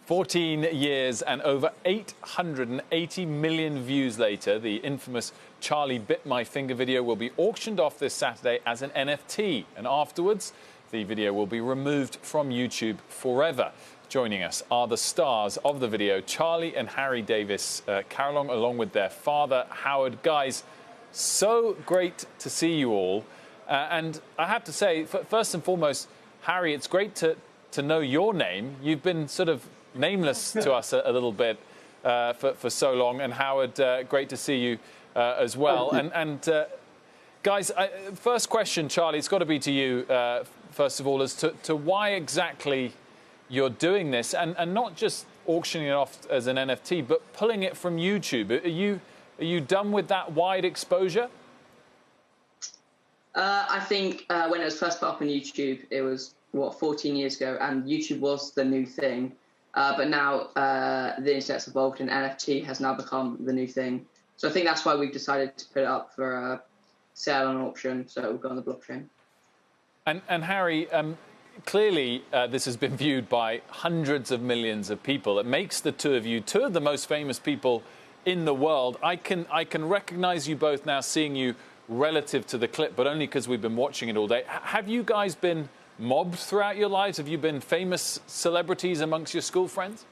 14 years and over 880 million views later, the infamous Charlie Bit My Finger video will be auctioned off this Saturday as an NFT. And afterwards, the video will be removed from YouTube forever. Joining us are the stars of the video, Charlie and Harry Davis Carolong, along with their father, Howard. Guys, so great to see you all. And I have to say, first and foremost, Harry, it's great to know your name. You've been sort of nameless to us a little bit for so long. And Howard, great to see you as well. And guys, first question, Charlie, it's got to be to you, first of all, as to why exactly you're doing this, and not just auctioning it off as an NFT, but pulling it from YouTube. Are you done with that wide exposure? I think when it was first put up on YouTube, it was, 14 years ago, and YouTube was the new thing. But now the internet's evolved and NFT has now become the new thing. So I think that's why we've decided to put it up for sale and auction, so it will go on the blockchain. And Harry, clearly this has been viewed by hundreds of millions of people. It makes the two of you two of the most famous people in the world. I can recognize you both now, seeing you relative to the clip, but only because we've been watching it all day. Have you guys been mobbed throughout your lives? Have you been famous celebrities amongst your school friends?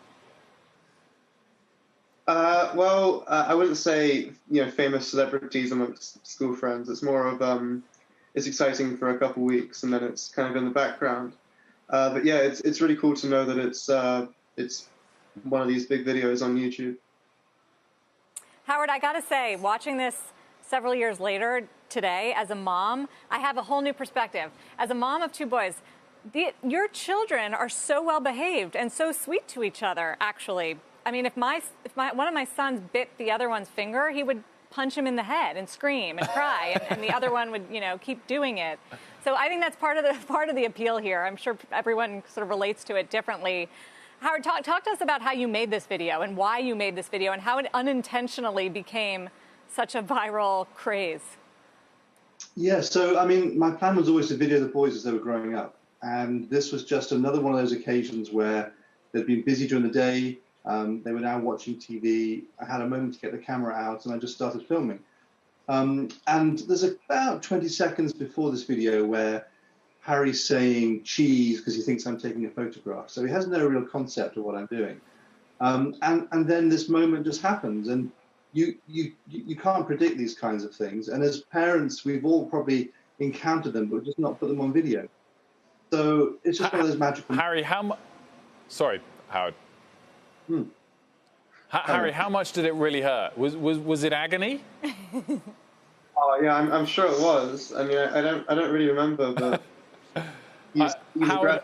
Well, I wouldn't say famous celebrities amongst school friends. It's more of it's exciting for a couple of weeks and then it's kind of in the background. But yeah, it's really cool to know that it's one of these big videos on YouTube. Howard, I gotta say, watching this several years later today as a mom, I have a whole new perspective. As a mom of two boys, your children are so well behaved and so sweet to each other, actually. I mean, if one of my sons bit the other one's finger, he would punch him in the head and scream and cry, and the other one would, keep doing it. So I think that's part of the appeal here. I'm sure everyone sort of relates to it differently. Howard, talk to us about how you made this video and why you made this video and how it unintentionally became such a viral craze. Yeah, so I mean, my plan was always to video the boys as they were growing up, and this was just another one of those occasions where they'd been busy during the day. They were now watching TV. I had a moment to get the camera out, and I just started filming. And there's about 20 seconds before this video where Harry's saying cheese because he thinks I'm taking a photograph. So he has no real concept of what I'm doing. And then this moment just happens, and you can't predict these kinds of things. And as parents, we've all probably encountered them, but just not put them on video. So it's just one of those magical. Harry, sorry, Howard. Harry, how much did it really hurt? Was it agony? Oh yeah, I'm sure it was. I mean, I don't really remember, but Howard,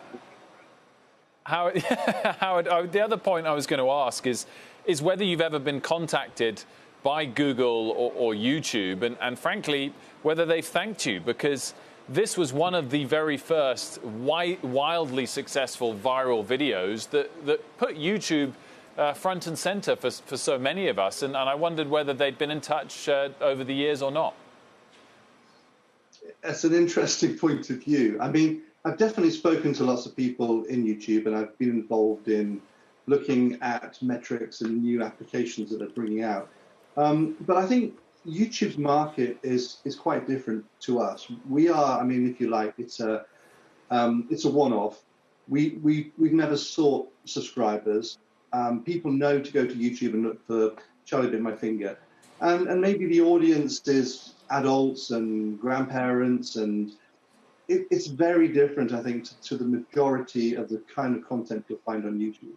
the other point I was going to ask is whether you've ever been contacted by Google or YouTube, and frankly, whether they've thanked you, because this was one of the very first wildly successful viral videos that put YouTube front and center for so many of us, and I wondered whether they'd been in touch over the years or not. That's an interesting point of view. I mean, I've definitely spoken to lots of people in YouTube, and I've been involved in looking at metrics and new applications that they're bringing out. But I think YouTube's market is quite different to us. We are, I mean, if you like, it's a one-off. We've never sought subscribers. People know to go to YouTube and look for Charlie Bit My Finger, and maybe the audience is adults and grandparents, and it's very different, I think, to the majority of the kind of content you'll find on YouTube.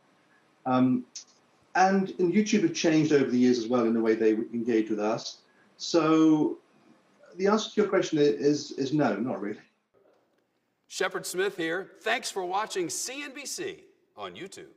And YouTube have changed over the years as well in the way they engage with us. So the answer to your question is no, not really. Shepard Smith here. Thanks for watching CNBC on YouTube.